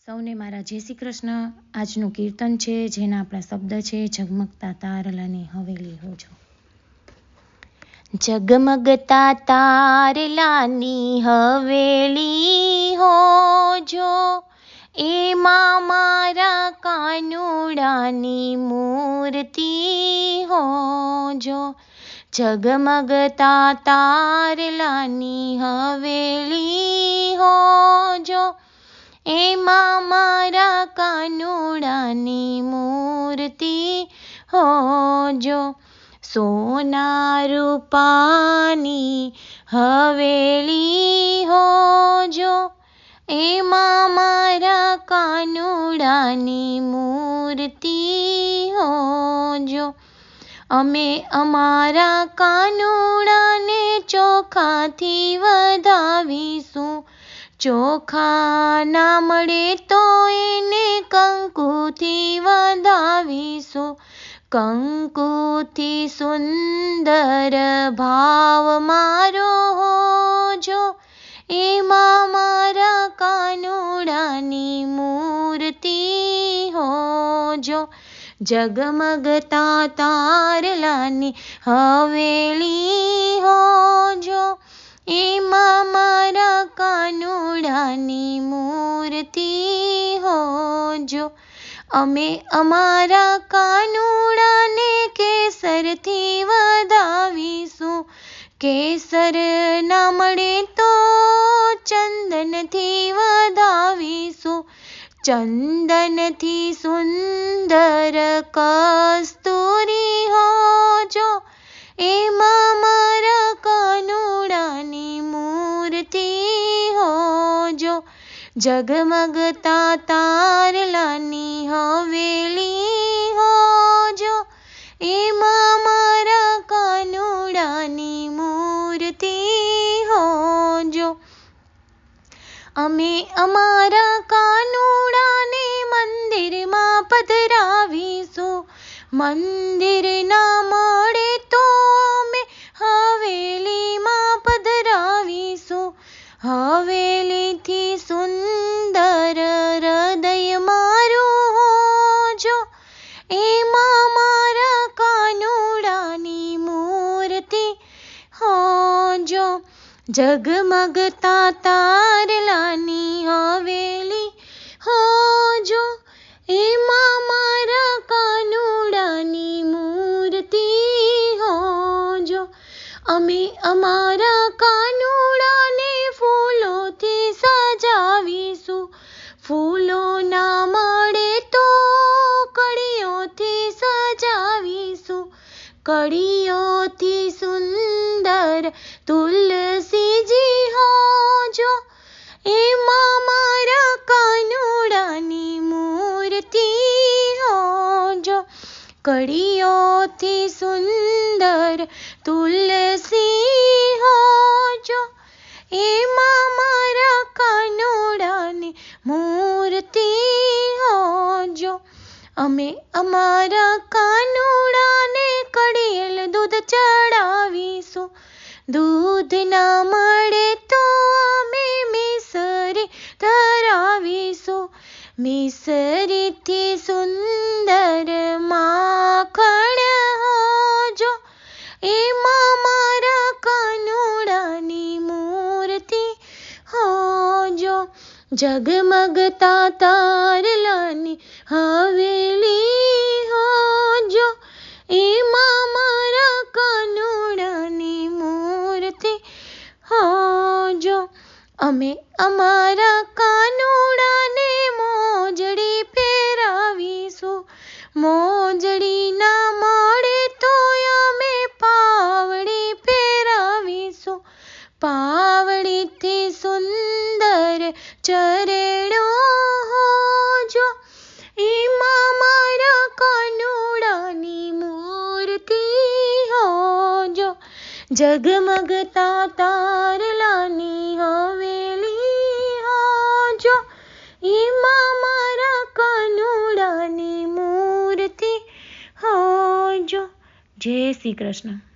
સૌને મારા જય શ્રી કૃષ્ણ। આજનું કીર્તન છે જેના આપણા શબ્દ છે ઝગમગતા તારલાની હવેલી હોજો। ઝગમગતા તારલાની હવેલી હોજો, એમાં મારા કાનુડાની મૂર્તિ હોજો। ઝગમગતા તારલાની હવેલી હોજો, એમાં મારા કાનુડાની મૂર્તિ હોજો। સોના રૂપાની હવેલી હોજો, એમાં મારા કાનુડાની મૂર્તિ હોજો। અમે અમારા કાનુડાને ચોખાથી વધાવીશું, ચોખા ના મળે તો એને કંકુથી વધાવીશું। કંકુથી સુંદર ભાવ મારો હોજો, એમાં મારા કાનુડાની મૂર્તિ હોજો। ઝગમગતા તારલાની હવેલી હોજો, એમાં મારા કાનુડાની મૂર્તિ હોજો। અમે અમારા કાનુડાને કેસરથી વધાવીશું, કેસર ના મળે તો ચંદનથી વધાવીશું। ચંદનથી સુંદર કસ્તુરી હોજો, એમાં મારા કાનુડાની મૂર્તિ હોજો। ઝગમગતા તારલાની હવેલી હોજો, એમાં મારા કાનુડાની મૂર્તિ હોજો। અમે અમારા કાનુડાને મંદિરમાં પધરાવીશું, મંદિર ના મળે તો અમે હવેલીમાં પધરાવીશું। હવેલીથી સુંદર હૃદય મારું હોજો, એમાં મારા કાનુડાની મૂર્તિ હોજો। ઝગમગતા તારલાની હવેલી હોજો, એમાં મારા કાનુડાની મૂર્તિ હોજો। અમે અમારા કાનુડાને ફૂલોથી સજાવીશું, ફૂલો ના મળે તો કળીઓથી સજાવીશું। કળીઓથી સુંદર તુલસીજી હોજો, એમાં મારા કાનુડાની મૂર્તિ હોજો। કળીઓથી સુંદર તુલસી હોજો, એમાં મારા કાનુડાની મૂર્તિ હોજો। અમે અમારા કાનુડાને કળિયેલ દૂધ ચડાવીશું, દૂધ ના મળે તો અમે મિસરી ધરાવીશું। મિસરીથી સુંદર માખણ હોજો, એમાં મારા કાનુડાની મૂર્તિ હોજો। ઝગમગતા તારલાની હવેલી હોજો, એમાં મારા કાનુડાની મૂર્તિ હોજો। અમે અમારા કાનુડાને મોજડી પહેરાવીશું, મોજડી ના મળે તો અમે પાવડી પહેરાવીશું। પાવડીથી સુંદર ચરેડો હોજો, એમાં મારા કાનુડાની મૂર્તિ હોજો। ઝગમગતા તારલાની હવેલી હોજો, એમાં મારા કાનુડાની મૂર્તિ હોજો। જય શ્રી કૃષ્ણ।